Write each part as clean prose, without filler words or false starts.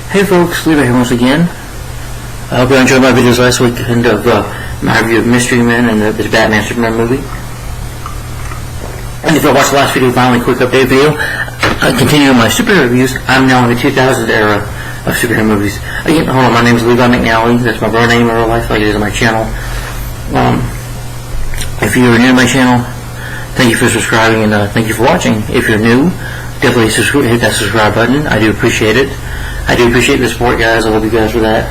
Hey folks, Levi here once again. I hope you enjoyed my videos last weekend of my review of Mystery Men and the Batman Superman movie. And if you watched the last video, finally quick update video, continuing my superhero reviews. I'm now in the 2000s era of superhero movies. Again, hold on, my name is Levi McNally. That's my real name in real life, like it is on my channel. If you're new to my channel, thank you for subscribing and thank you for watching. If you're new, definitely hit that subscribe button. I do appreciate it. I do appreciate the support, guys. I love you guys for that.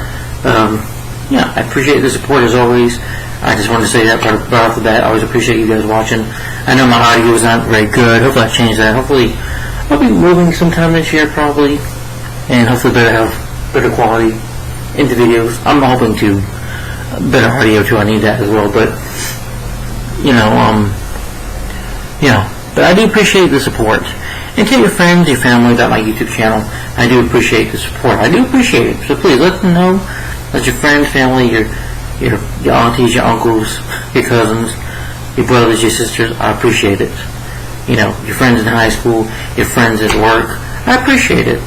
Yeah, I appreciate the support as always. I just wanted to say that right off the bat. I always appreciate you guys watching. I know my audio is not very good. Hopefully I change that. Hopefully I'll be moving sometime this year probably, and hopefully have better quality in the videos. I'm hoping to better audio too. I need that as well. But but I do appreciate the support. And tell your friends, your family about my YouTube channel. I do appreciate the support. I do appreciate it. So please let them know. Let your friends, family, your aunties, your uncles, your cousins, your brothers, your sisters. I appreciate it. Your friends in high school, your friends at work. I appreciate it.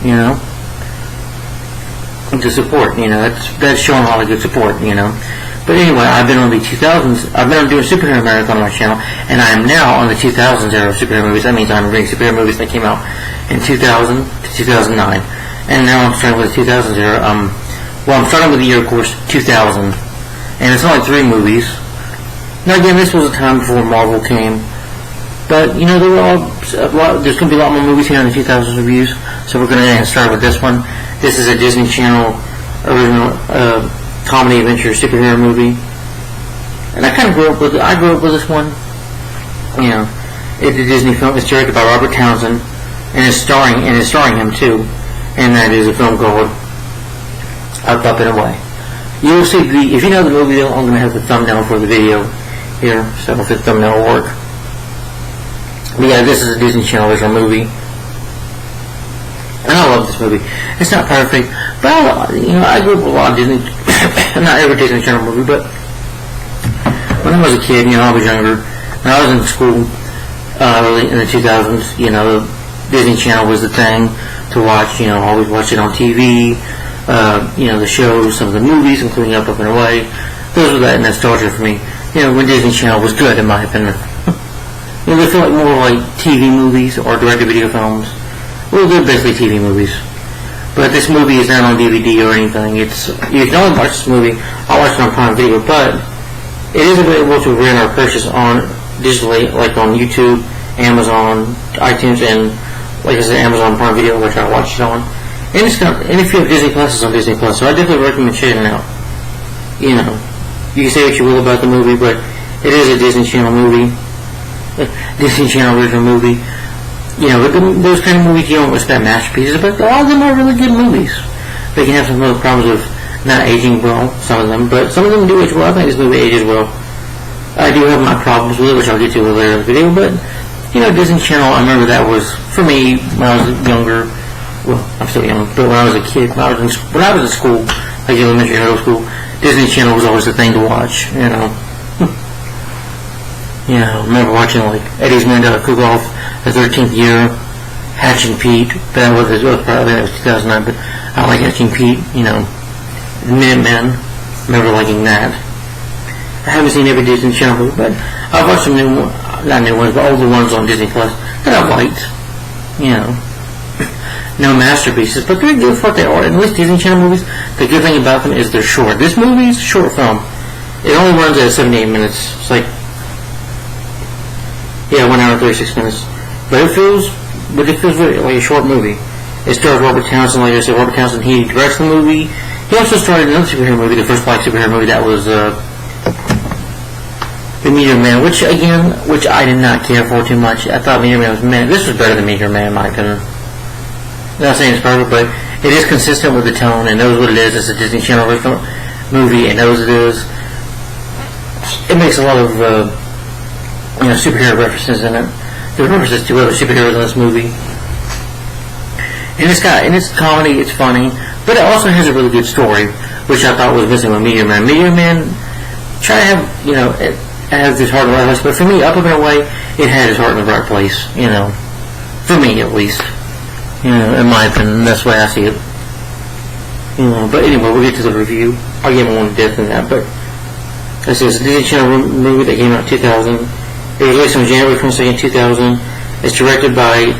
The support. That's showing a lot of good support. But anyway, I've been on the 2000s. I've been doing superhero marathon on my channel, and I am now on the 2000s era of superhero movies. That means I'm reading superhero movies that came out in 2000 to 2009, and now I'm starting with the 2000s era. I'm starting with the year, of course, 2000, and it's only 3 movies. Now, again, this was a time before Marvel came, but there were there's going to be a lot more movies here in the 2000s reviews. So we're going to start with this one. This is a Disney Channel original. Comedy adventure superhero movie, and I kind of grew up with it. I grew up with this one. It's a Disney film. It's directed by Robert Townsend, and it's starring him too. And that is a film called Up, Up and Away. You'll see if you know the movie, I'm going to have the thumbnail for the video here, so if the thumbnail will work. But yeah, this is a Disney Channel original movie. And I love this movie. It's not perfect, but I grew up with a lot of Disney. Not every Disney Channel movie, but when I was a kid, I was younger. When I was in school, early in the 2000s, Disney Channel was the thing to watch. Always watch it on TV. The shows, some of the movies, including Up, Up and Away. Those were that nostalgia for me. When Disney Channel was good, in my opinion. They feel like more like TV movies or direct-to-video films. Well, they're basically TV movies. But this movie is not on DVD or anything. You can only watch this movie. I'll watch it on Prime Video, but it is available to rent or purchase on digitally, like on YouTube, Amazon, iTunes, and like I said, Amazon Prime Video, which I watch it on. And if you have Disney Plus, it's on Disney Plus. So I definitely recommend checking it out. You can say what you will about the movie, but it is a Disney Channel movie, Disney Channel original movie. Those kind of movies you don't expect masterpieces, but a lot of them are really good movies. They can have some little problems with not aging well, some of them, but some of them do age well. I think this movie ages well. I do have my problems with it, which I'll get to later in the video, but, Disney Channel, I remember that was, for me, when I was younger, well, I'm still young, but when I was a kid, when I was in school, like elementary, middle school, Disney Channel was always the thing to watch, I remember watching, like, Eddie's Mandela Cook-Off, the 13th Year, Hatching Pete, but that was probably 2009, but I like Hatching Pete, Minutemen, remember liking that. I haven't seen every Disney Channel movie, but I've watched some not new ones, but older ones on Disney Plus that I've liked, No masterpieces, but they're good for what they are. And at least Disney Channel movies, the good thing about them is they're short. This movie is a short film. It only runs at 78 minutes. It's like, 1 hour and 36 minutes. But it feels really like a short movie. It stars Robert Townsend, like I said, Robert Townsend, he directs the movie. He also started another superhero movie, the first black superhero movie, that was, The Meteor Man, which I did not care for too much. I thought Meteor Man was this was better than Meteor Man, in my opinion. I'm not saying it's perfect, but it is consistent with the tone, and knows what it is. It's a Disney Channel original movie, and knows it is. It makes a lot of, superhero references in it. There are references to other superheroes in this movie. And it's comedy, it's funny, but it also has a really good story, which I thought was missing with Meteor Man. Meteor Man tried to have, it has his heart in the right place, but for me, Up and Away, it had his heart in the right place, for me at least. In my opinion, that's the way I see it. But anyway, we'll get to the review. I'll get more in depth than that. But this is a Disney Channel movie that came out in 2000. It was released on January 22nd, 2000. It's directed by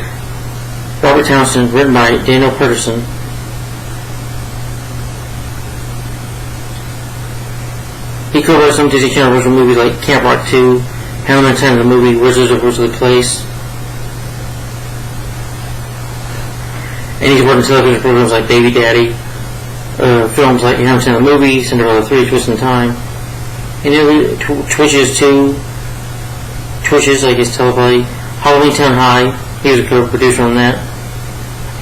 Robert Townsend, written by Daniel Pedersen. He co-wrote some Disney Channel original movies like Camp Rock 2, Hannah Montana the movie, Wizards of Place. And he's worked in television programs like Baby Daddy, films like Hannah Montana the movie, Cinderella 3, Twist in Time, and then Twitches 2, Twitches, like his teleplay, Halloween Town High. He was a co-producer on that,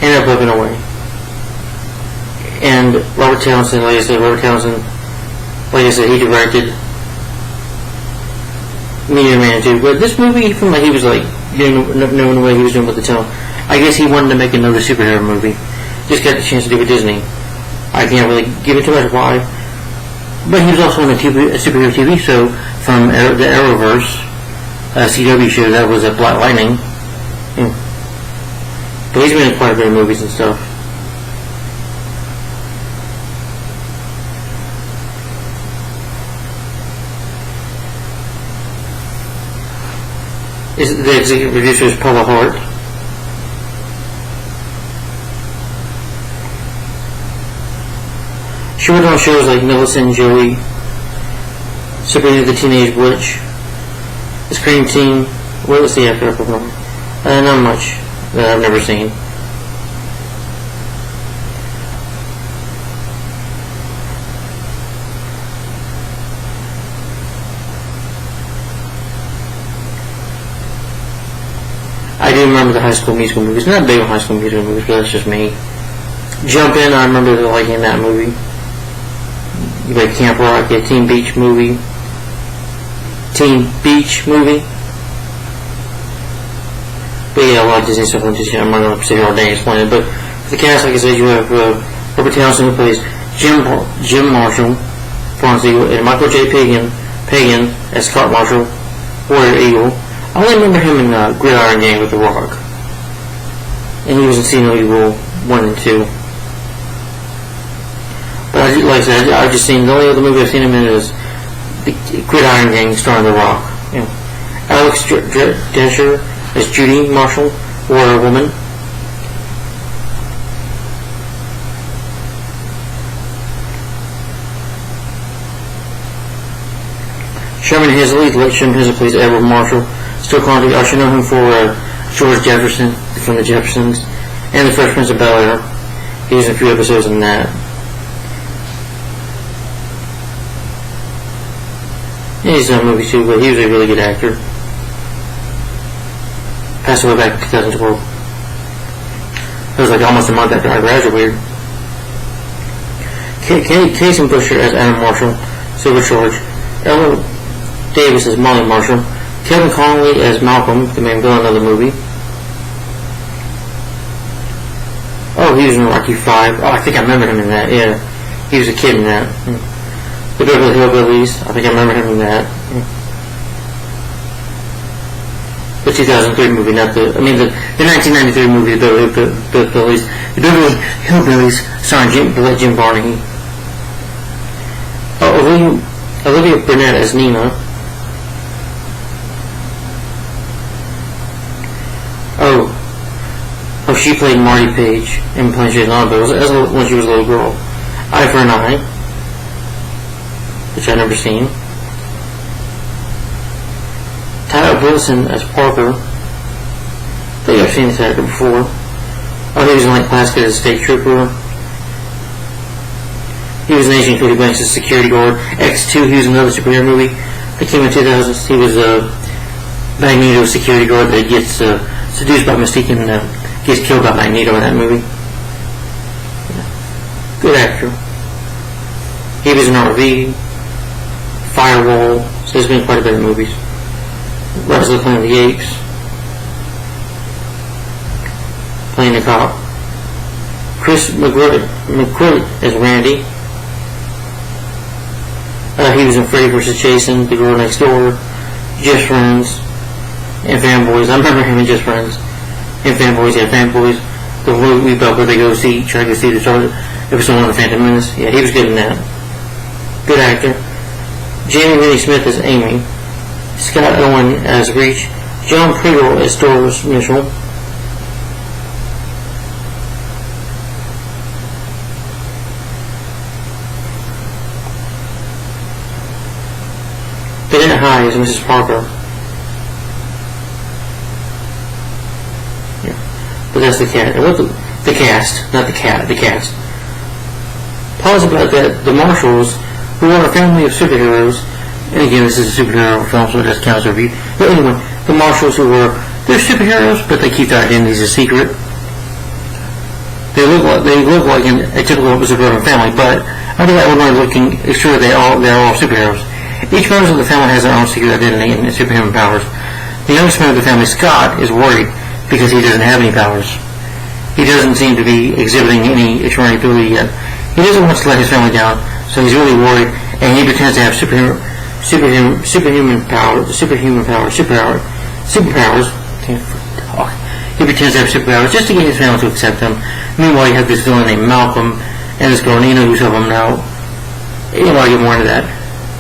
and Up Up and Away. And Robert Townsend, like I said, he directed Meteor Man 2. But this movie, he felt like he was like knowing the way he was doing with the tone. I guess he wanted to make another superhero movie. Just got the chance to do it with Disney. I can't really give it too much why. But he was also on a superhero TV show from the Arrowverse, a CW show that was at Black Lightning. But he's been in quite a bit of movies and stuff. The executive producer is Paula Hart. She worked on shows like Melissa and Joey, Sabrina the Teenage Witch, The Scream Team. What was the actor for them? Not much that I've never seen. I do remember the High School Musical movies. I'm not big on High School Musical movies, but that's just me. Jump In, I remember liking that movie. Like Camp Rock, yeah, Teen Beach movie. But yeah, a lot of Disney stuff on Disney. I'm not going to sit here all day and explain it. But for the cast, like I said, you have Robert Townsend, who plays Jim Marshall, Florence Eagle, and Michael J. Pagan as Scott Marshall, Warrior Eagle. I only remember him in Gridiron Gang with The Rock. And he was in See No Evil 1 and 2. But like I said, I've just seen, the only other movie I've seen him in is the Gridiron Gang starring The Rock. Alex Desher as Judy Marshall, Warrior Woman. Sherman Hessley, late Sherman Hessley plays Edward Marshall. Still calling, I should know him for George Jefferson from the Jeffersons and The Fresh Prince of Bel-Air. He was in a few episodes in that. Yeah, he's in a movie too, but he was a really good actor. Passed away back in 2012. It was like almost a month after I graduated. Casey Busher as Adam Marshall, Silver George. Ella Davis as Molly Marshall. Kevin Connolly as Malcolm, the main villain of the movie. Oh, he was in Rocky 5. Oh, I think I remember him in that, yeah. He was a kid in that. The Beverly Hillbillies, I think I remember him in that. The 2003 movie, not the 1993 movie, The Beverly Hillbillies, starring Jim Varney. Oh, Olivia Burnett as Nina. Oh, she played Marty Page in Plain Shade Lava when she was a little girl. Eye for an Eye, which I've never seen. Tyler Wilson as Parker. I think I've seen this actor before. Oh, he was in like Plastic as a state trooper. He was in Agent Cody Banks as security guard. X2, he was in another superhero movie that came in 2000. He was a Magneto security guard that gets seduced by Mystique and gets killed by Magneto in that movie. Good actor. He was in RV, Firewall, so there's been quite a bit of movies. Rise of the Planet of the Apes, playing the cop. Chris McQuarrie as Randy. He was in Freddy vs. Jason, The Girl Next Door, Just Friends, and Fanboys. I remember him in Just Friends. And Fanboys, yeah, Fanboys. the movie about where they try to go see the episode 1 of The Phantom Menace. Yeah, he was good in that. Good actor. Jamie Rennie Smith as Amy. Scott Owen as Reach. John Pringle as Doris Mitchell. Danette High as Mrs. Parker. Yeah. But that's the cat. The cast, not the cat, the cast. Pause about that. The Marshalls, who are a family of superheroes, and again, this is a superhero film, so it doesn't count as a review. But anyway, the Marshalls, they're superheroes, but they keep their identities a secret. They look like a typical suburban family, but under that one, we're looking sure they're all superheroes. Each member of the family has their own secret identity and superhuman powers. The youngest member of the family, Scott, is worried because he doesn't have any powers. He doesn't seem to be exhibiting any extraordinary ability yet. He doesn't want to let his family down, so he's really worried, and he pretends to have superhuman powers. He pretends to have superpowers just to get his family to accept him. Meanwhile, you have this villain named Malcolm and this girl Nina who's helping him now. You know, I'll get more into that.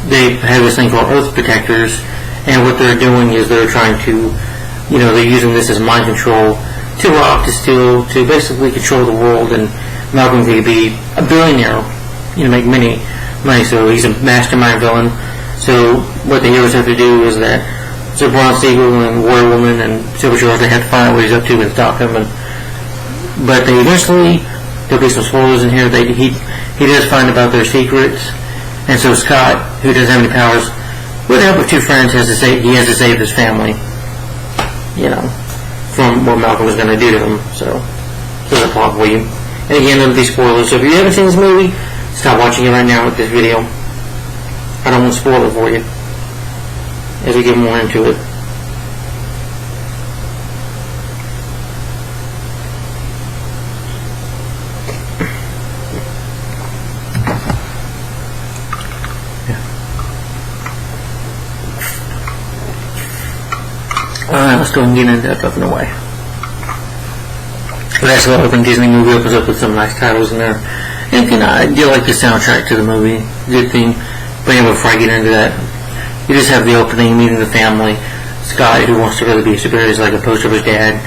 They have this thing called Earth Protectors, and what they're doing is they're trying to, they're using this as mind control to rob, to steal, to basically control the world, and Malcolm could be a billionaire, make many money, so he's a mastermind villain. So what the heroes have to do is that so Bronze Eagle and Wonder Woman and Silver Shark, they have to find out what he's up to and stop him. But they eventually, there'll be some spoilers in here, he does find about their secrets, and so Scott, who doesn't have any powers, with the help of two friends, he has to save his family, from what Malcolm was going to do to him. So there's a plot for you. And again, none of these spoilers. So if you haven't seen this movie, stop watching it right now with this video. I don't want to spoil it for you as we get more into it. Alright, let's go and get into that up and away. That's what open Disney movie opens up with some nice titles in there. And I do like the soundtrack to the movie. Good thing. But anyway, before I get into that, you just have the opening, meeting the family. Scott, who wants to really be a superhero, is like a poster of his dad.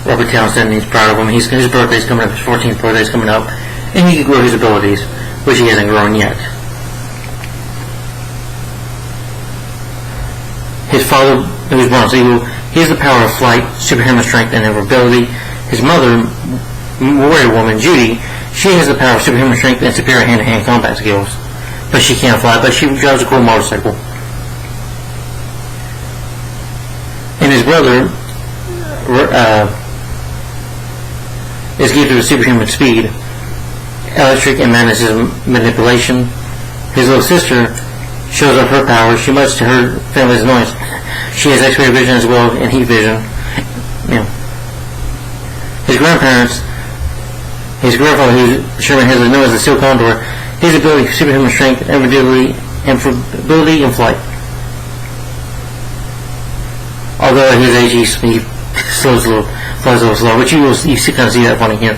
Robert Townsend, he's proud of him. His birthday's coming up, his 14th birthday's coming up. And he can grow his abilities, which he hasn't grown yet. His father, who's Bronze Eagle, he has the power of flight, superhuman strength, and invulnerability. His mother, warrior woman, Judy, she has the power of superhuman strength and superior hand-to-hand combat skills. But she can't fly, but she drives a cool motorcycle. And his brother is gifted with superhuman speed, electric and magnetism manipulation. His little sister shows off her powers. She, much to her family's annoyance, she has X-ray vision as well and heat vision. His grandparents, his grandfather, who Sherman Hemsley known as the Steel Condor, his ability, superhuman strength, invulnerability, and flight. Although at his age he flies a little slow, but you kind of see that funny here.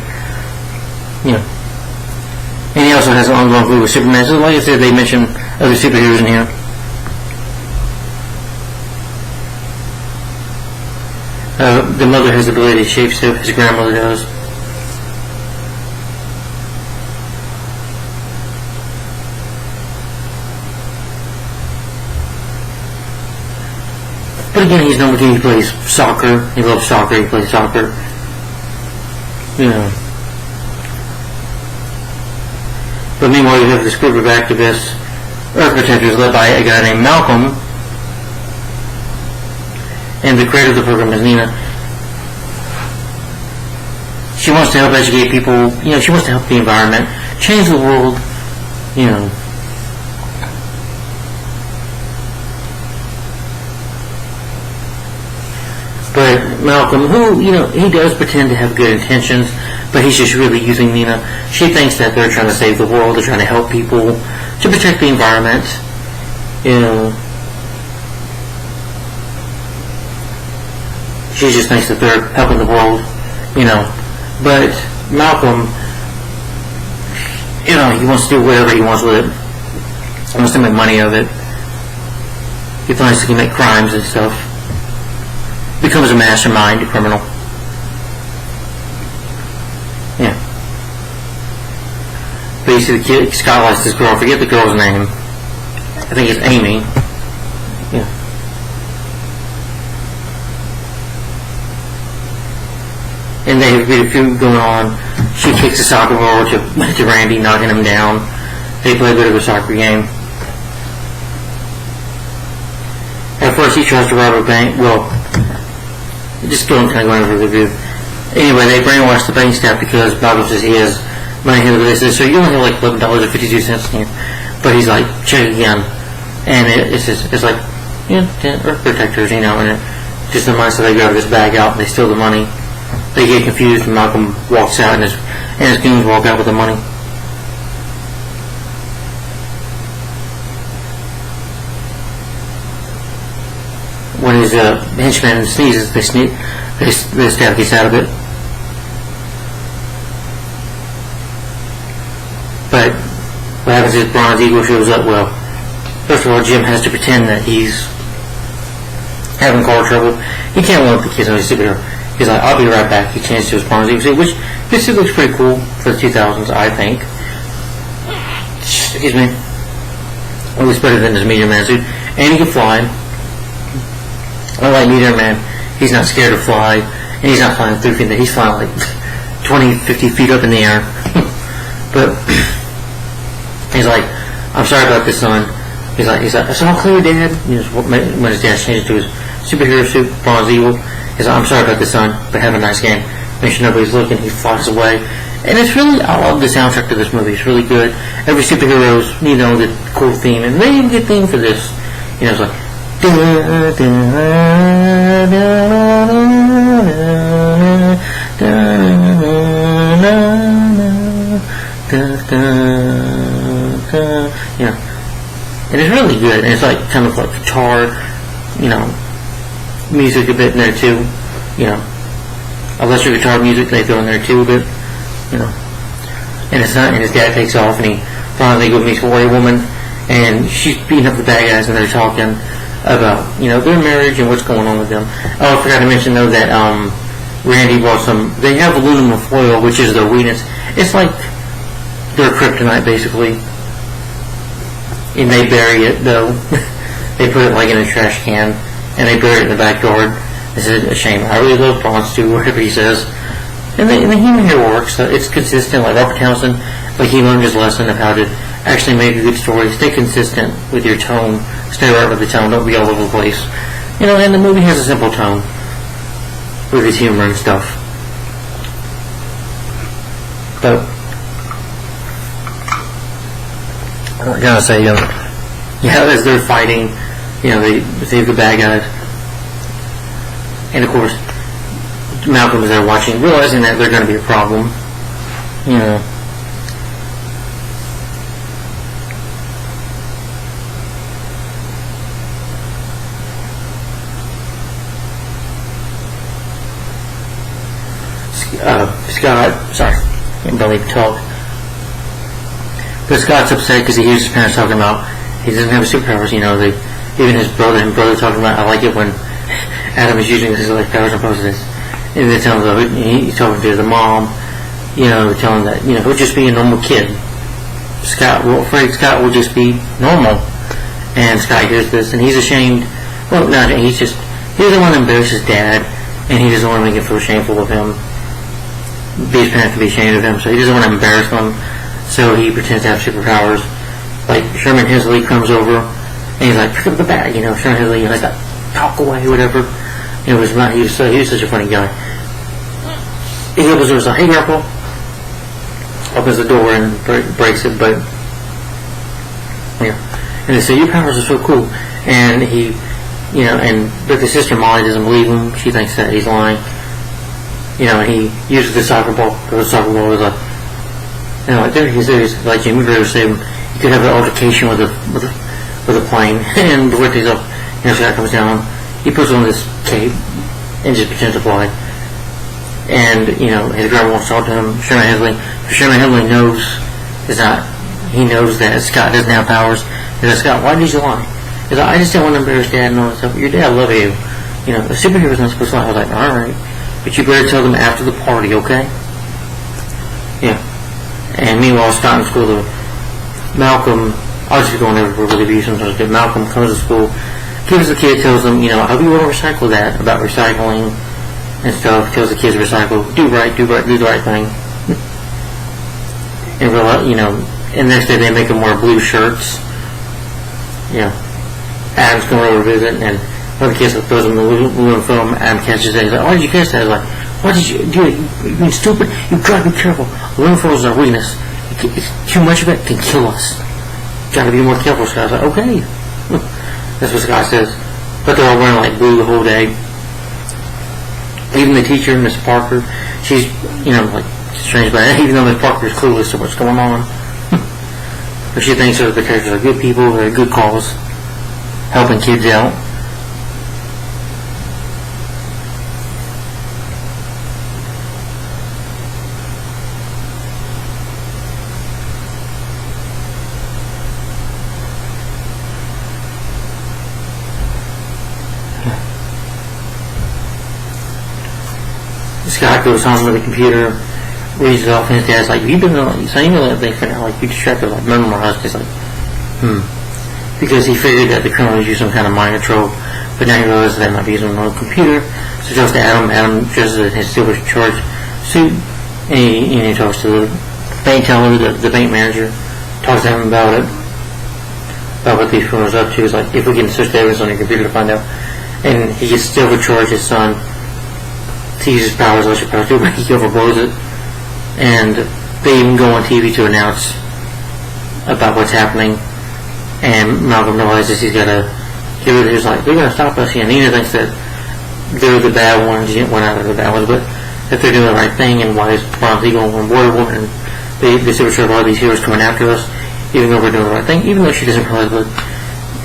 And he also has an ongoing glue with Superman. So like I said, they mention other superheroes in here. The mother has the ability to shapeshift, his grandmother does. But again, he's number 2, he plays soccer, he loves soccer, he plays soccer. But meanwhile, you have this group of activists, Earth Protectors, led by a guy named Malcolm, and the creator of the program is Nina. She wants to help educate people, she wants to help the environment, change the world, But Malcolm, who, he does pretend to have good intentions, but he's just really using Nina. She thinks that they're trying to save the world, they're trying to help people, to protect the environment, She just thinks that they're helping the world, But Malcolm, he wants to do whatever he wants with it. He wants to make money of it. He finds he can make crimes and stuff. Becomes a mastermind, a criminal. Yeah. But you see the kid, Scott likes this girl. I forget the girl's name. I think it's Amy. Yeah. And they have a feud going on. She kicks a soccer ball to Randy, knocking him down. They play a bit of a soccer game. At first he tries to rob a bank. Well, just going over the review. Anyway, they brainwash the bank staff because Malcolm says he has money here. They say, so you only have like $11.52 in here. But he's like, check again. And it's like, Earth protectors, and just the money, so they grab this bag out and they steal the money. They get confused and Malcolm walks out and his goons walk out with the money. When his henchman sneezes, the staff gets out of it. But what happens is Bronze Eagle shows up. Well, first of all, Jim has to pretend that he's having car trouble. He can't let the kids know he's a superhero. He's like, I'll be right back. He changes to his Bronze Eagle suit, which this suit looks pretty cool for the 2000s, I think. Excuse me. It looks better than his Meteor Man suit. And he can fly. Unlike Meteor Man, he's not scared to fly. And he's not flying 3 feet. He's flying like 20, 50 feet up in the air. But he's like, I'm sorry about this, son. He's like, it's all clear, Dad. When his dad changes to his superhero suit, Bronze Eagle, he's like, I'm sorry about this, son, but have a nice game. Make sure nobody's looking. He flies away. And it's really, I love the soundtrack to this movie. It's really good. Every superhero's, the cool theme. And they even get theme for this. It's like, and it's really good, and it's like kind of like guitar, music a bit in there too, electric guitar music they throw in there too a bit, and it's not, and his dad takes off, and he finally goes meets a warrior woman, and she's beating up the bad guys, and they're talking about, their marriage and what's going on with them. Oh, I forgot to mention though that, Randy bought they have aluminum foil, which is their weakness. It's like their kryptonite, basically. And they bury it, though. They put it like in a trash can, and they bury it in the backyard. This is a shame. I really love Bronze too, whatever he says. And the humor here works. It's consistent, like Robert Townsend, like he learned his lesson of how to actually make a good story. Stay consistent with your tone. Stay right with the tone. Don't be all over the place. And the movie has a simple tone with his humor and stuff. But I'm gonna say, as they're fighting, they save the bad guys, and of course, Malcolm is there watching, realizing that they're going to be a problem. Scott, sorry, can't barely talk. But Scott's upset because he hears his parents talking about he doesn't have superpowers. Even his brother talking about, I like it when Adam is using his powers and poses this. And they tell him he's talking to the mom, telling him that he'll just be a normal kid. Scott will just be normal. And Scott hears this and he's ashamed. Well, no, he doesn't want to embarrass his dad, and he doesn't want to make him feel shameful of him. His parents can be ashamed of him, so he doesn't want to embarrass them. So he pretends to have superpowers. Like Sherman Hemsley comes over and he's like, pick up the bag, Sherman Hemsley, like that, talk away, whatever. He was such a funny guy. He opens the door, like, hey, Grandpa. Opens the door and breaks it, but and they say, your powers are so cool. And he, but the sister Molly doesn't believe him. She thinks that he's lying. And he uses the soccer ball, because the soccer ball is like there he's like Jimmy Greer said, you could have an altercation with a plane, and the takes up, Scott comes down, he puts on this cape, and just pretends to fly. And, his grandma wants to talk to him, Sherman Hemsley. Sherman Hemsley knows he knows that Scott doesn't have powers. He says, Scott, why did you lie? He's like, I just didn't want to embarrass Dad and all that stuff. Your dad love you. The superhero's not supposed to lie. I was like, alright. But you better tell them after the party, okay? Yeah. And meanwhile, Scott in school, Malcolm, I was just going over with review sometimes, but Malcolm comes to school, gives the kid, tells them, I hope you want to recycle that, about recycling and stuff, tells the kids to recycle, do the right thing. And and next day they make them wear blue shirts. Adam's coming over to visit, and one of the kids throws him the aluminum film. Adam catches it. He's like, why did you catch that? He's like, what did you do? You mean stupid? You gotta be careful. Aluminum foil is our weakness. Too much of it can kill us. Gotta be more careful. Scott's like, okay. That's what Scott says. But they're all wearing like blue the whole day. Even the teacher, Miss Parker, she's, like, strange, but even though Miss Parker is clueless to what's going on. But she thinks that the characters are good people, they're a good cause, helping kids out. Scott goes home with the computer, reads it off, and his dad's like, you've been saying that thing for now, like, you distracted, like, memorized. He's like, because he figured that the criminals used some kind of mind control, but now he realizes they might be using a computer. So he goes to Adam. Adam dresses in his silver charge suit, and he talks to the bank teller, the bank manager, talks to him about it, about what these criminals are up to. He's like, if we can search the evidence on your computer to find out. And he gets to overcharge his son to use his powers, electric powers too, but he overblows it. And they even go on TV to announce about what's happening. And Malcolm realizes he's got to get rid of it. He's like, they're going to stop us. And Nina thinks that they're the bad ones. Well, not they're the bad ones, but that they're doing the right thing. And why is Bronze Eagle and Wonder Woman and they super sure of all these heroes coming after us, even though we're doing the right thing, even though she doesn't realize what,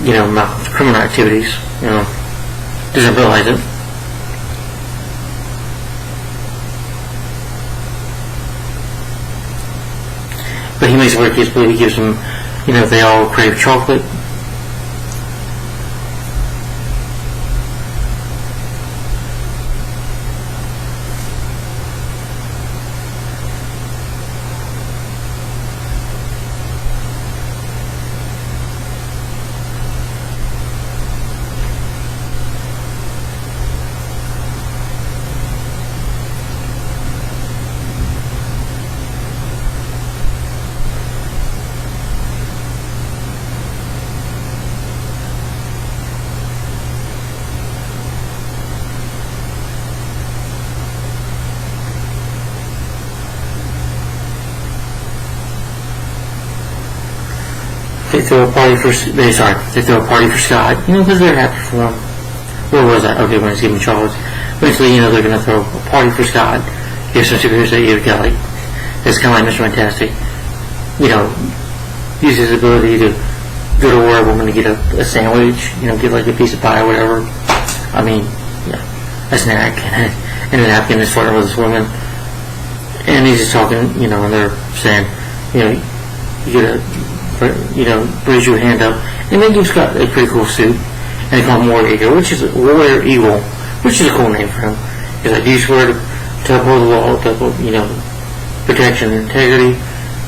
Malcolm's criminal activities, doesn't realize it. But he makes it work. He gives them, they all crave chocolate. They throw a party for Scott, because they're happy for him. Where was that? Okay, when he's giving chocolates. Eventually, they're going to throw a party for Scott. Give some superheroes that you've got, like, it's kind of like Mr. Fantastic. Use his ability to go to Wonder Woman to get a sandwich, get like a piece of pie or whatever. I mean, a snack, and a napkin is flirting with this woman. And he's just talking, and they're saying, you gotta, raise your hand up. And they give Scott a pretty cool suit. And they call him Warrior Eagle, which is a cool name for him. He's like, do you swear to uphold the law, to uphold, protection and integrity?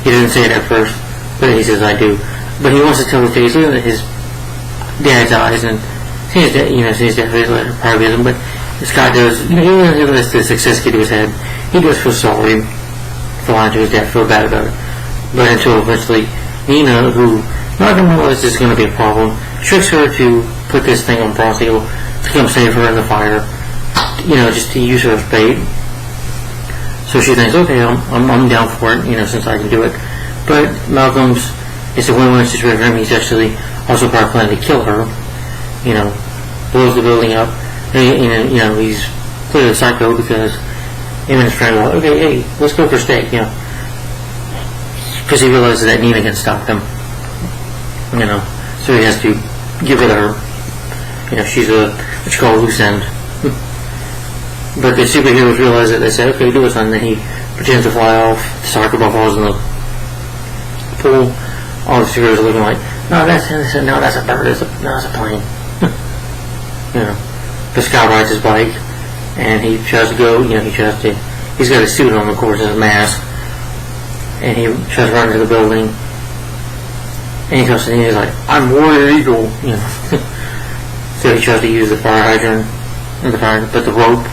He doesn't say it at first, but he says, I do. But he wants to tell the face, look at his dad's eyes, and see his dad probably isn't, but Scott does, he lets the success get to his head. He does feel sorry for lying to his dad, feel bad about it. But until eventually, Nina, who not going to realize this is going to be a problem, tricks her to put this thing on Bronze Eagle to come save her in the fire, just to use her as bait. So she thinks, okay, I'm down for it, since I can do it. But it's a win-win situation for him. He's actually also probably planning to kill her, blows the building up. And, he's clearly psycho because him and his friend are like, okay, hey, let's go for steak, because he realizes that Nina can stop them, so he has to get rid of her. She's what you call a loose end. But the superheroes realize that. They say, okay, do it, son. And then he pretends to fly off. The soccer ball falls in the pool. All the superheroes are looking like, no, that's a bird. That's a plane. The Scott rides his bike, and he tries to go. He's got a suit on, of course, and a mask, and he tries to run into the building. And he comes in, and he's like, I'm Warrior Eagle. So he tries to use the fire hydrant but the rope.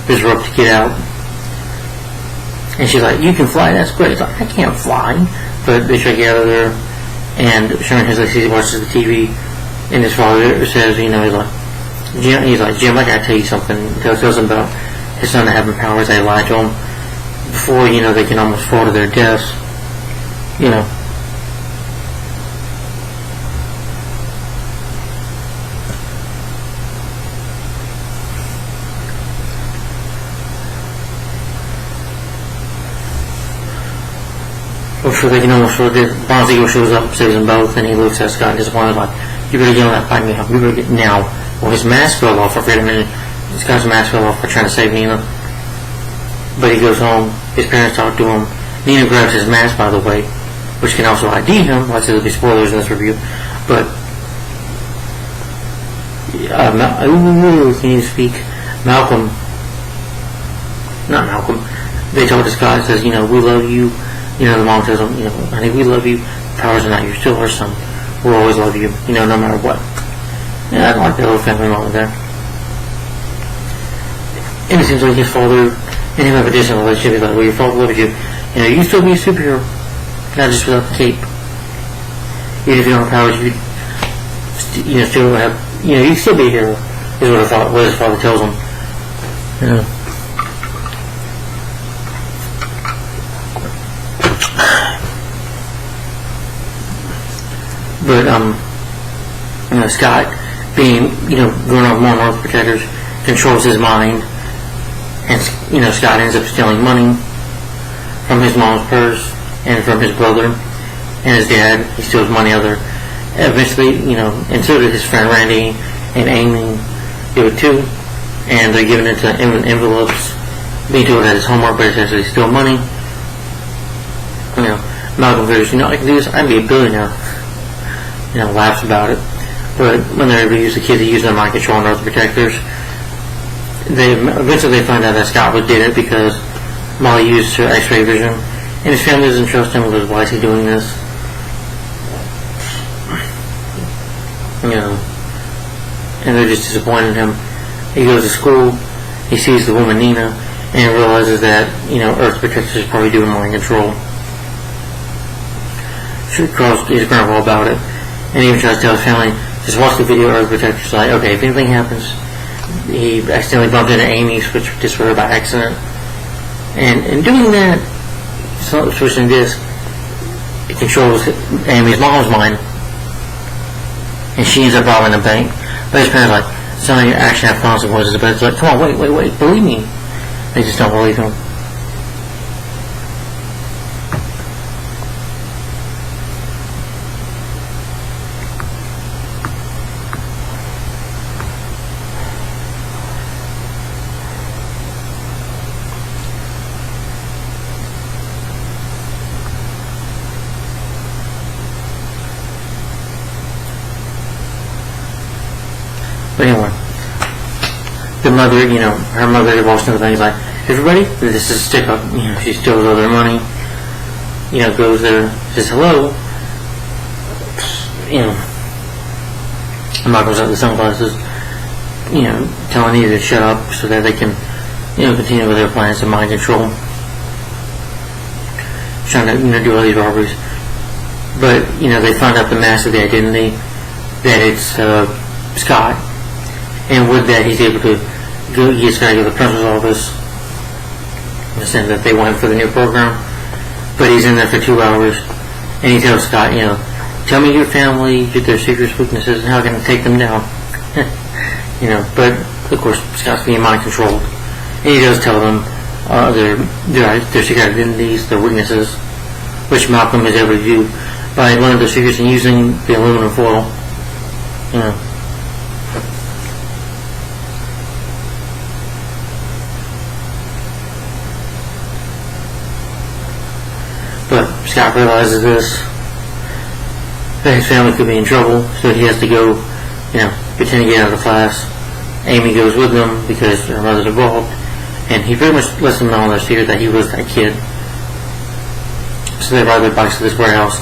There's rope to get out. And she's like, you can fly, that's great. He's like, I can't fly. But they try to get out of there. And Sherman he watches the TV, and his father says, he's like, Jim, I gotta tell you something. Tells him about his son having powers. They lied to him before, they can almost fall to their deaths. Before they can almost fall to death, Barnes Eagle shows up, saves them both, and he looks at Scott disappointed, like, you better get on that bike, you better get now. Well, his mask fell off. I forget a minute. Scott's mask fell off for trying to save Nina. But he goes home. His parents talk to him. Nina grabs his mask, by the way, which can also ID him. Like I said, there'll be spoilers in this review. But, can you speak? Not Malcolm. They talk to Scott and says, we love you. The mom tells him, honey, we love you. Powers are not, you're still our son. We'll always love you, no matter what. Yeah, I like that little family moment there. And it seems like his father and him have a distant relationship. He's like, well, your father loves you. You can still be a superhero. Not just without the cape. Even if you don't have powers, you still have, you can still be a hero, is what his father tells him. But, Scott, being, growing up more Earth Protectors, controls his mind, and, Scott ends up stealing money from his mom's purse and from his brother and his dad. He steals money out of there. Eventually, and so did his friend Randy and Amy do it too, and they're giving it to envelopes, being told that it's homework, but it's actually still money. Malcolm figures, I can do this, I'd be a billionaire. Laughs about it. But when they use the kids, they use their mind control and Earth Protectors. Eventually they find out that Scott did it because Molly used her X-ray vision, and his family doesn't trust him because why is he doing this? And they're just disappointed in him. He goes to school, he sees the woman Nina, and realizes that Earth Protectors is probably doing mind control. She calls his grandpa about it. And he even tries to tell his family, just watch the video of Earth Protectors. Like, okay, if anything happens, he accidentally bumped into Amy, switched disc for her by accident. And in doing that, switching disc, it controls Amy's mom's mind. And she ends up robbing the bank. But his parents are like, some of your action have consequences. But it's like, come on, wait, believe me. They just don't believe him. But anyway, the mother, her mother walks into the bank, is like, everybody, this is a stick up. She steals all their money, goes there, says hello. And Michael's out the sunglasses, telling you to shut up so that they can, continue with their plans to mind control. Trying to, do all these robberies. But, they find out the mask of the identity, that it's Scott. And with that, he's able to get Scott to the principal's office and say that they want him for the new program. But he's in there for 2 hours, and he tells Scott, tell me your family, their secrets, weaknesses, and how can I take them down. But of course, Scott's being mind controlled. And he does tell them their secret identities, their weaknesses, which Malcolm is able to do by learning their secrets and using the aluminum foil. But Scott realizes this, that his family could be in trouble, so he has to go, pretend to get out of the class. Amy goes with them because her mother's involved, and he pretty much lets them know in their secret that he was that kid. So they ride their bikes to this warehouse,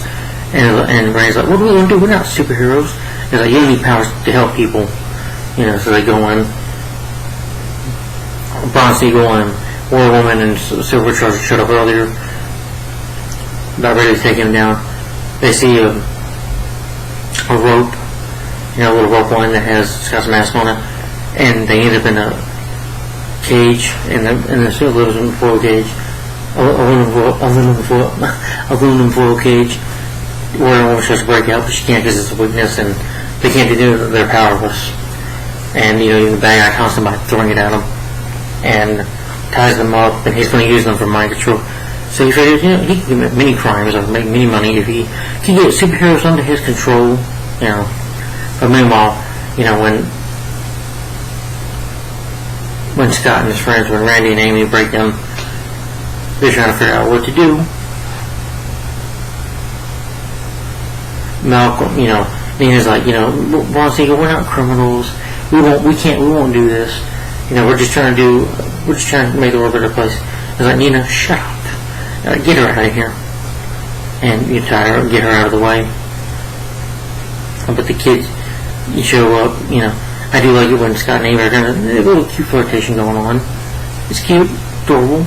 and Ray's like, what are we going to do? We're not superheroes. He's like, you need powers to help people. So they go in. Bronze Eagle and War Woman and Silver Charger showed up earlier, about ready to take him down. They see a rope, a little rope line that has Scott's mask on it, and they end up in a cage, in the aluminum foil cage, aluminum foil cage, where Woman tries to break out, but she can't because it's a weakness, and they can't do it. They're powerless. And the bad guy constantly by throwing it at them, and ties them up, and he's going to use them for mind control. So he figures, he can commit many crimes or make many money if he can get superheroes under his control, But meanwhile, when Scott and his friends, when Randy and Amy break them, they're trying to figure out what to do. Malcolm, Nina's like, Bronze Eagle, we're not criminals. We won't do this. We're just trying to make the world a better place. He's like, Nina, shut up. Get her out of here. And you tie her, get her out of the way. But the kids, you show up, I do like it when Scott and Amy are going to, a little cute flirtation going on. It's cute, adorable.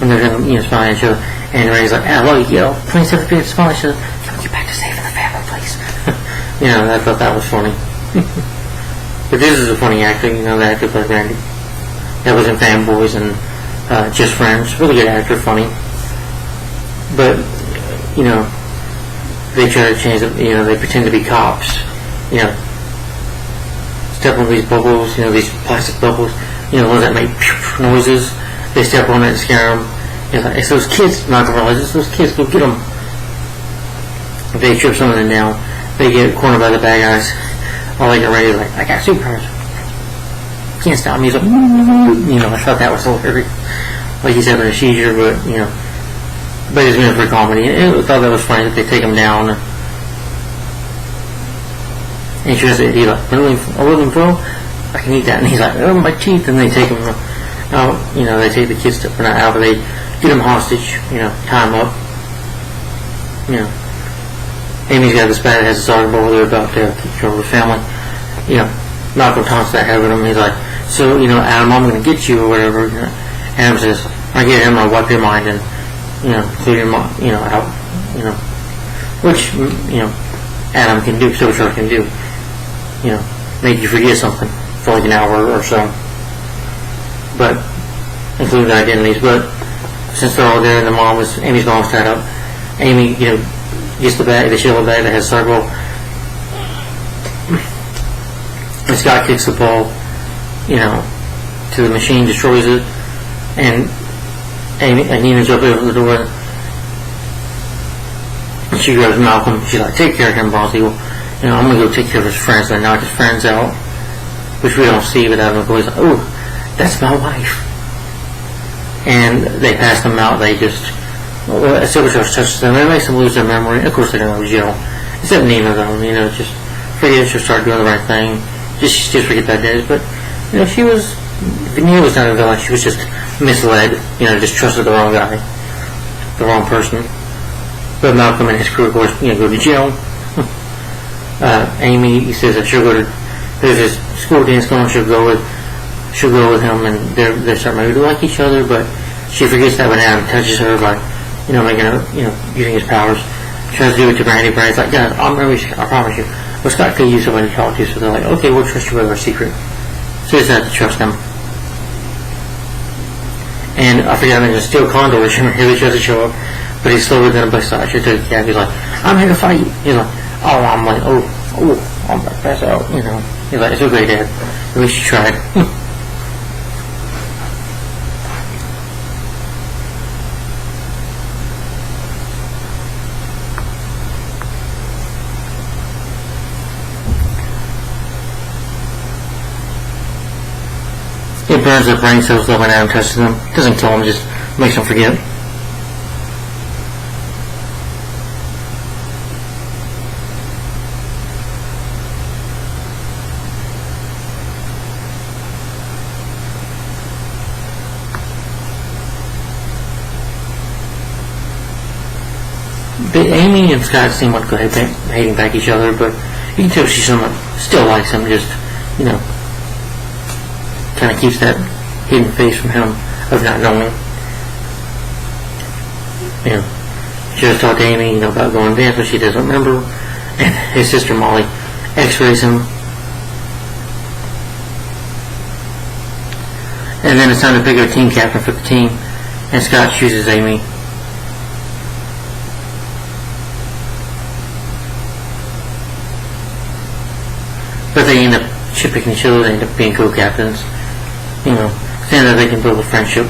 And they're going to, smile at each other. And Ray's like, I love you, 27th grade, smile at each other. Can we get back to saving the family, please? I thought that was funny. But this is a funny actor, the actor played Randy. That was in Fanboys and Just Friends. Really good actor, funny. But, they try to change it, they pretend to be cops. Step on these bubbles, these plastic bubbles, ones that make noises. They step on it and scare them. It's those kids, not to realize, it's those kids, go get them. They trip some of them down. They get cornered by the bad guys. All they get ready is like, I got superpowers. Can't stop me. He's like, I thought that was hilarious. Like he's having a seizure, but, but he's doing it for comedy. I thought that was funny that they take him down. And she was like, aluminum foil? I can eat that. And he's like, oh, my teeth. And they take him out, they take the kids out, but they get him hostage, tie him up. Amy's got this bad that has a soccer ball. They're about to control the family. Malcolm taunts that head with him. He's like, so, Adam, I'm going to get you or whatever. Adam says, I get him, I'll wipe your mind and, clear your mind, out, which, Adam can do, so sure can do. Make you forget something for like an hour or so. But, including the identities. But, since they're all there and Amy's mom's tied up, Amy, gets the bag, the shield bag that has circle. And Scott kicks the ball, to the machine, destroys it, and Nina's up over the door, and she grabs Malcolm. She's like, take care of him, Bronze Eagle. I'm gonna go take care of his friends. And they knock his friends out, which we don't see, but Adam goes, oh, that's my wife. And they pass them out. They just, Silver Charge touches them. It makes them lose their memory. Of course, they don't go to jail. Except Nina, though. Just forget she'll start doing the right thing. Just forget that days. But Nina was not a villain. She was just misled. Just trusted the wrong guy, the wrong person. But Malcolm and his crew, of course, go to jail. Amy, he says that she'll go to, there's this school dance going on. She'll go with him, and they start maybe to like each other. But she forgets that when Adam touches her, like, making her, using his powers. Tries to do it to Randy. Randy's like, guys, I promise you. Well, Scott could use somebody to talk to, so they're like, okay, we'll trust you with our secret. So he decided to trust them. And I forgot to mention Steel Condor, which really tries to show up, but he's slower than a bus stop. She took the cab. He's like, I'm here to fight you. He's like, oh, I'm like, I'm about to pass out. He's like, it's okay, Dad. At least you tried. It burns their brain cells though when Adam touches them. It doesn't kill them, just makes them forget. Amy and Scott seem like they're hating back each other, but you can tell she somewhat still likes him, just, you know, kind of keeps that hidden face from him of not knowing. You know, she just talked to Amy, you know, about going to dance, but she doesn't remember. And his sister Molly x-rays him. And then it's time to pick a team captain for the team, and Scott chooses Amy. But they end up picking each other, they end up being co-captains. You know, saying that they can build a friendship.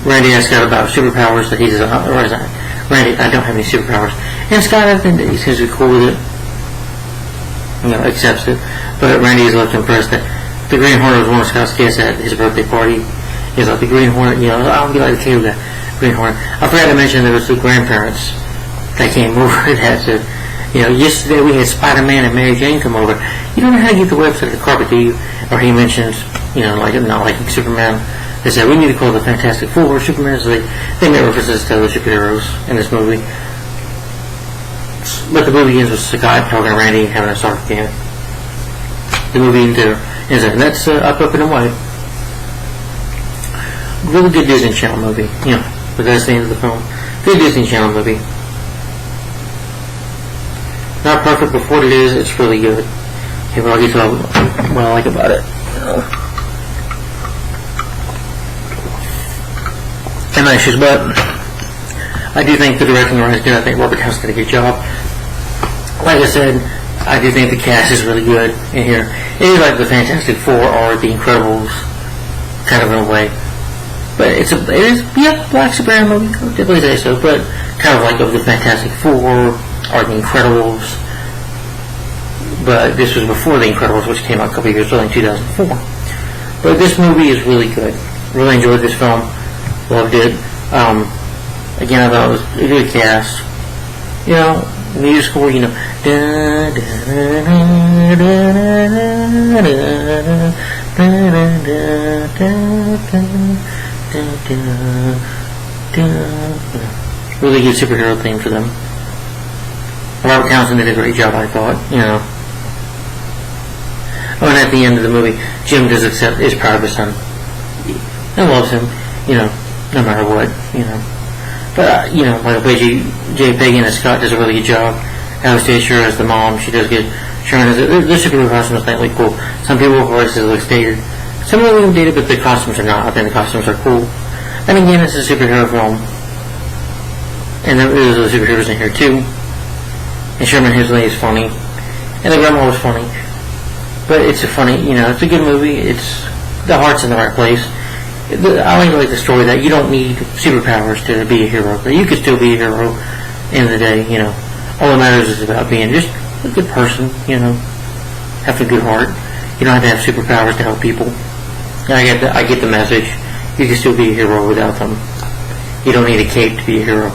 Randy asks Scott about superpowers that he doesn't, Randy, I don't have any superpowers. And Scott, I think that he seems to be cool with it. You know, accepts it. But Randy is left impressed that the Green Hornet was one of Scott's guests at his birthday party. He's like, the Green Hornet, you know, I'll be like the kid with the Green Hornet. I forgot to mention there was the grandparents that came over and had to, you know, yesterday we had Spider-Man and Mary Jane come over. You don't know how to get the website of the carpet, do you? Or he mentions, you know, like not liking Superman. They said, we need to call the Fantastic Four Superman, so they make references to other superheroes in this movie. But the movie ends with Scott talking to Randy having a talk again. The movie ends there, and that's Up, Up, and Away. Really good Disney Channel movie, you know, but that's the end of the film. Good Disney Channel movie. Not perfect, but for what it is, it's really good. Okay, well, I'll get to what I like about it. And issues, but I do think the directing is good. I think Robert House did a good job. Like I said, I do think the cast is really good in here. It is like the Fantastic Four or the Incredibles, kind of in a way. But it is Black Superman movie, I would definitely say so, but kind of like of the Fantastic Four or the Incredibles. But this was before the Incredibles, which came out a couple of years early in 2004. But this movie is really good. Really enjoyed this film. Loved it. Again, I thought it was a good cast. You know, music score, you know. Really good superhero theme for them. Robert Townsend did a great job, I thought, you know. Oh, and at the end of the movie, Jim is proud of his son. And loves him, you know, no matter what, you know. But, you know, like J. Pagan as Scott does a really good job. Alice Fisher as the mom, she does good. Sharon is the superhero costumes are really cool. Some people voices look dated. Some of them look dated, but the costumes are not. I think the costumes are cool. And again, it's a superhero film. And there's the superheroes in here too. And Sherman Hemsley is funny. And the grandma was funny. But it's a funny, you know, it's a good movie. It's, the heart's in the right place. I like the story that you don't need superpowers to be a hero. That you can still be a hero in the day, you know. All that matters is about being just a good person, you know. Having a good heart. You don't have to have superpowers to help people. And I get the message. You can still be a hero without them. You don't need a cape to be a hero.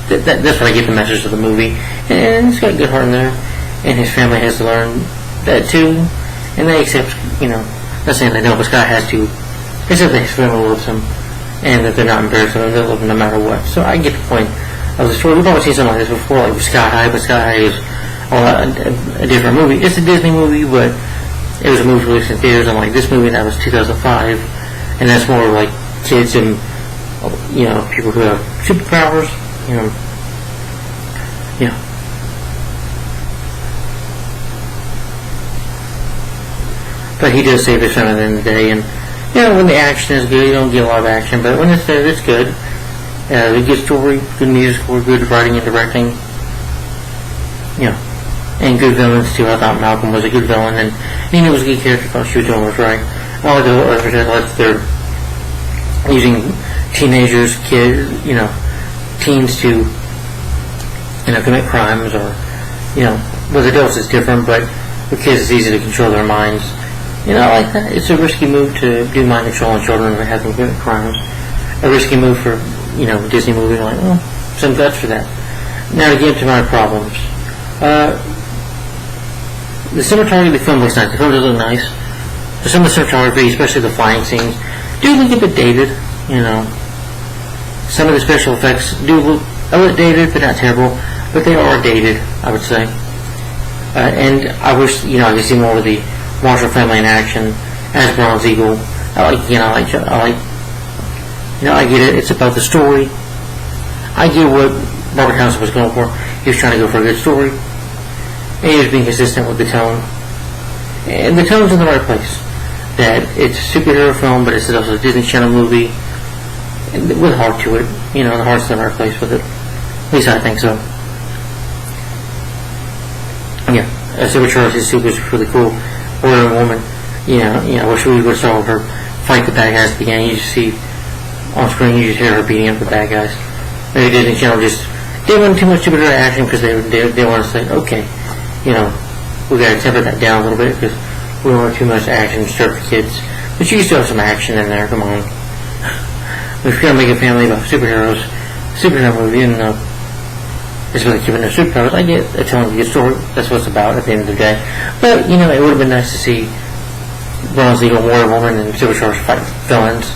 That's what I get the message of the movie. And it's got a good heart in there. And his family has to learn that too. And they accept, you know, not saying they don't, but Scott has to accept that his family loves him. And that they're not embarrassed of him. They love him no matter what. So I get the point of the story. We've always seen something like this before, like with Sky High, but Sky High is a different movie. It's a Disney movie, but it was a movie released in theaters, and like this movie, that was 2005, and that's more like kids and, you know, people who have superpowers, you know. But he does save his son at the end of the day, and, you know, when the action is good, you don't get a lot of action, but when it's there, it's good. A good story, good music score, good writing and directing, you know, and good villains too. I thought Malcolm was a good villain, and Nina was a good character. I thought she was doing was right. I like they're using teenagers, kids, you know, teens to, you know, commit crimes, or, you know, with adults it's different, but with kids it's easy to control their minds. You know, I like that. It's a risky move to do mind control on children and have them commit crimes. A risky move for, you know, Disney movie, like, oh, some guts for that. Now to get to my problems. The cinematography of the film looks nice. The film does look nice. Some of the cinematography, especially the flying scenes, do look a bit dated, you know. Some of the special effects do look a little dated, but not terrible. But they are dated, I would say. And I wish, I could see more of the Marshall family in action as Bronze Eagle. I get it. It's about the story. I get what Robert Townsend was going for. He was trying to go for a good story, and he was being consistent with the tone. And the tone's in the right place. That it's a superhero film, but it's also a Disney Channel movie with heart to it. The heart's in the right place with it. At least I think so. Yeah, Supercharged suit was really cool. Wonder Woman, I wish we would have saw her fight the bad guys at the beginning. You just see on screen, you just hear her beating up the bad guys. Maybe Disney Channel just didn't want too much superhero action because they want to say, okay, we got to temper that down a little bit because we don't want too much action to start for kids. But you can still have some action in there. Come on, if you're gonna make a family about superhero movie, and it's really giving their superpowers. I get a telling a good story. That's what it's about at the end of the day. But it would have been nice to see Bronze Eagle, Wonder Woman, and Supercharged fight villains.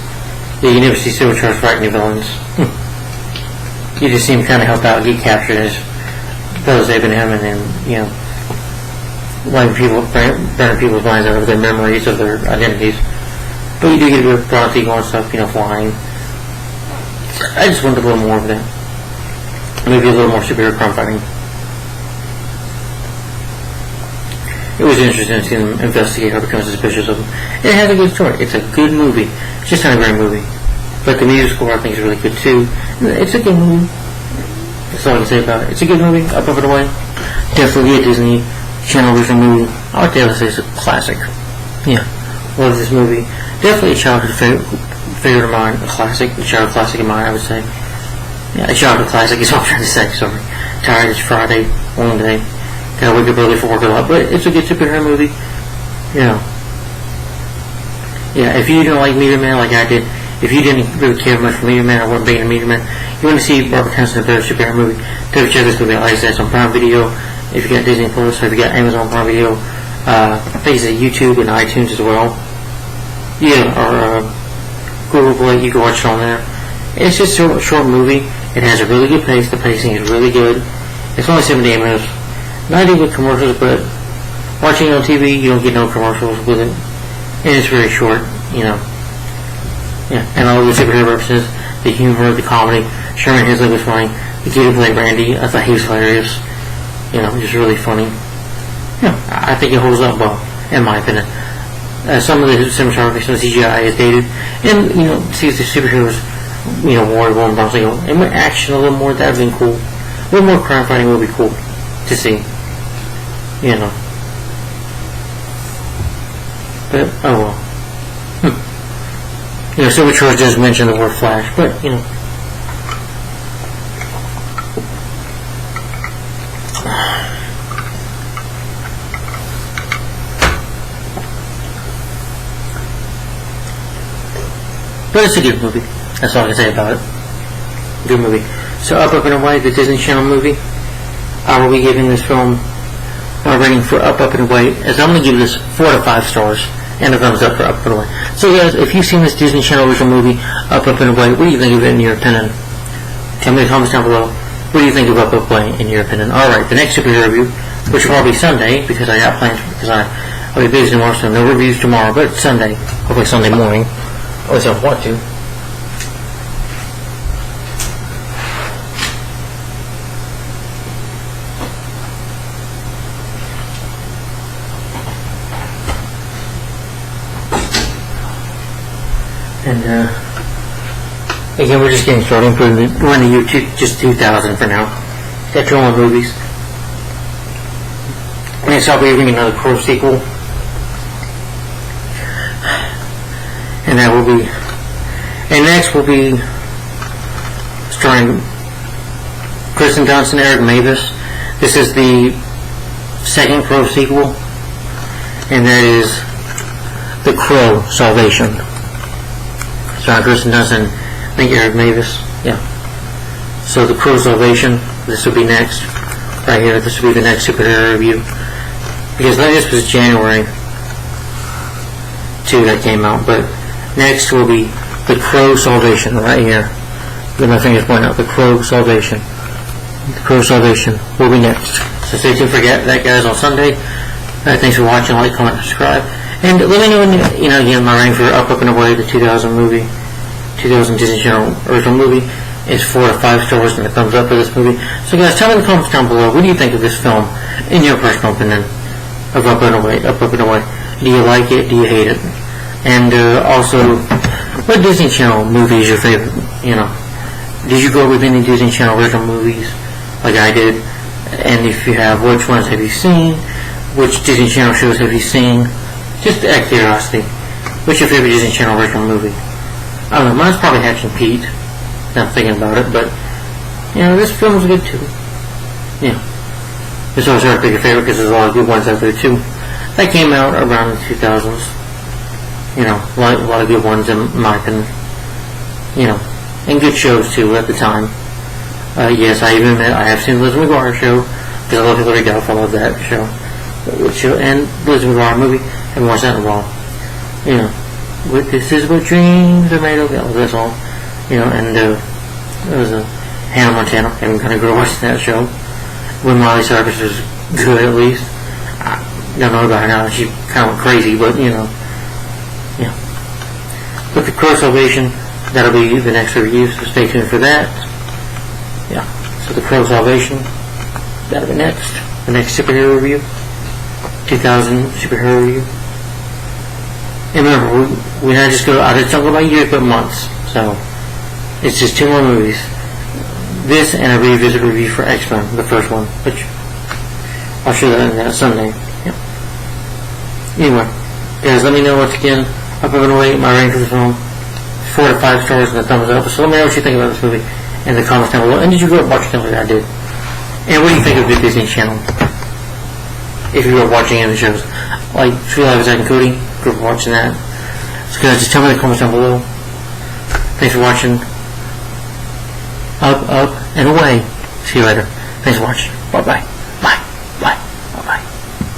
Yeah, you never see Supercharged fighting the villains. You just see him kind of help out, get captured as brothers Abraham, and then burning people's minds out of their memories of their identities. But you do get a bit of Bronze Eagle and stuff, flying. I just wanted a little more of that. Maybe a little more superhero crime fighting. It was interesting to see them investigate or become suspicious of them. It has a good story. It's a good movie. It's just not a great movie. But the music score I think is really good too. It's a good movie. That's all I can say about it. It's a good movie, Up and Away. Definitely a Disney Channel original movie. I would say it's a classic. Yeah. Love this movie. Definitely a childhood favorite of mine. A childhood classic of mine, I would say. Yeah, a childhood classic is what I'm trying to say, sorry. Tired, it's Friday, long day. Gotta wake up early for work a lot, but it's a good superhero movie. Yeah, if you don't like Meteor Man like I did, if you didn't really care much for Meteor Man or wasn't big into Meteor Man, you want to see Robert Townsend, a better superhero movie, definitely check this movie out. Like I said, it's on Prime Video. If you got Disney Plus, or if you got Amazon Prime Video, I think it's at YouTube and iTunes as well. Yeah, or Google Play, you can watch it on there. It's just a short movie. It has a really good pace. The pacing is really good. It's only 70 minutes. Not even with commercials, but watching it on TV, you don't get no commercials with it. And it's very short, Yeah, and all the superhero references, the humor, the comedy. Sherman Hemsley was funny. The kid who played Randy, I thought he was hilarious. Just really funny. Yeah, I think it holds up well, in my opinion. Some of the cinematography, some of the CGI is dated. And, see the superheroes, Wonder Woman, Bronze Eagle, and with action a little more, that would have been cool. A little more crime fighting would be cool to see. But, oh well. Supercharged does mention the word Flash, but, But it's a good movie. That's all I can say about it. Good movie. So Up and Away, the Disney Channel movie. I will be giving this film my rating for Up and Away, as I'm going to give this 4 to 5 stars and a thumbs up for Up and Away. So guys, if you've seen this Disney Channel original movie, Up and Away, what do you think of it in your opinion? Tell me in the comments down below. What do you think of Up and Away in your opinion? Alright, the next superhero review, which will probably be Sunday, because I got plans, because I'll be busy tomorrow, so no reviews tomorrow, but Sunday, hopefully Sunday morning. At least I want to. And again, we're just getting started. We're in the year just 2000 for now. Got 2 more movies. Next, I'll be reading another Crow sequel. And that will be, and next will be starring Kristen Dunst and Eric Mavis. This is the second Crow sequel, and that is The Crow Salvation. Starring Kristen Dunst and I think Eric Mavis. Yeah. So The Crow Salvation. This will be next, right here. This will be the next superhero review, because this was January 2 that came out, but next will be The Crow Salvation, right here. with my fingers pointing out, The Crow Salvation. The Crow Salvation will be next. So stay tuned for that, guys, on Sunday. Thanks for watching. Like, comment, subscribe. And let me know when, again, my ranking for Up, Up, and Away, the 2000 Disney Channel original movie, is 4 to 5 stars and a thumbs up for this movie. So guys, tell me in the comments down below, what do you think of this film, in your personal opinion, of Up, and Away, Up, Up, and Away? Do you like it? Do you hate it? And also, what Disney Channel movie is your favorite? Did you go with any Disney Channel original movies, like I did? And if you have, which ones have you seen? Which Disney Channel shows have you seen? Just out of curiosity, what's your favorite Disney Channel original movie? I don't know, mine's probably Hatch and Pete. Now I'm thinking about it, but this film was good too. It's always hard to pick a favorite because there's a lot of good ones out there too. That came out around the 2000s. A lot of good ones in my opinion. And good shows too at the time. Yes, I even admit I have seen the Lizzie McGuire show because I love Hilary Duff. I love that show. And Lizzie McGuire movie. Haven't watched that in a while. This is what dreams are made of. That was that song. And it was Hannah Montana. I haven't kind of grew up watching that show. When Miley Cyrus was good, at least. I don't know about her now. She kind of went crazy, but But The Crow Salvation, that'll be the next review, so stay tuned for that. So The Crow Salvation, that'll be next. The next superhero review, 2000 superhero review. And remember, we not just I just don't go by years, but months. So it's just 2 more movies. This and a revisit review for X-Men, the first one, which I'll show that on Sunday. Anyway, guys, let me know once again. Up, Up, and Away, my ranking for the film, 4 to 5 stars and a thumbs up. So let me know what you think about this movie in the comments down below. And did you grow up watching it like I did? And what do you think of the Disney Channel? If you grew up watching any of the shows, like True Life of Zack and Cody, grew up watching that. So guys, just tell me in the comments down below. Thanks for watching. Up, Up, and Away. See you later. Thanks for watching. Bye-bye.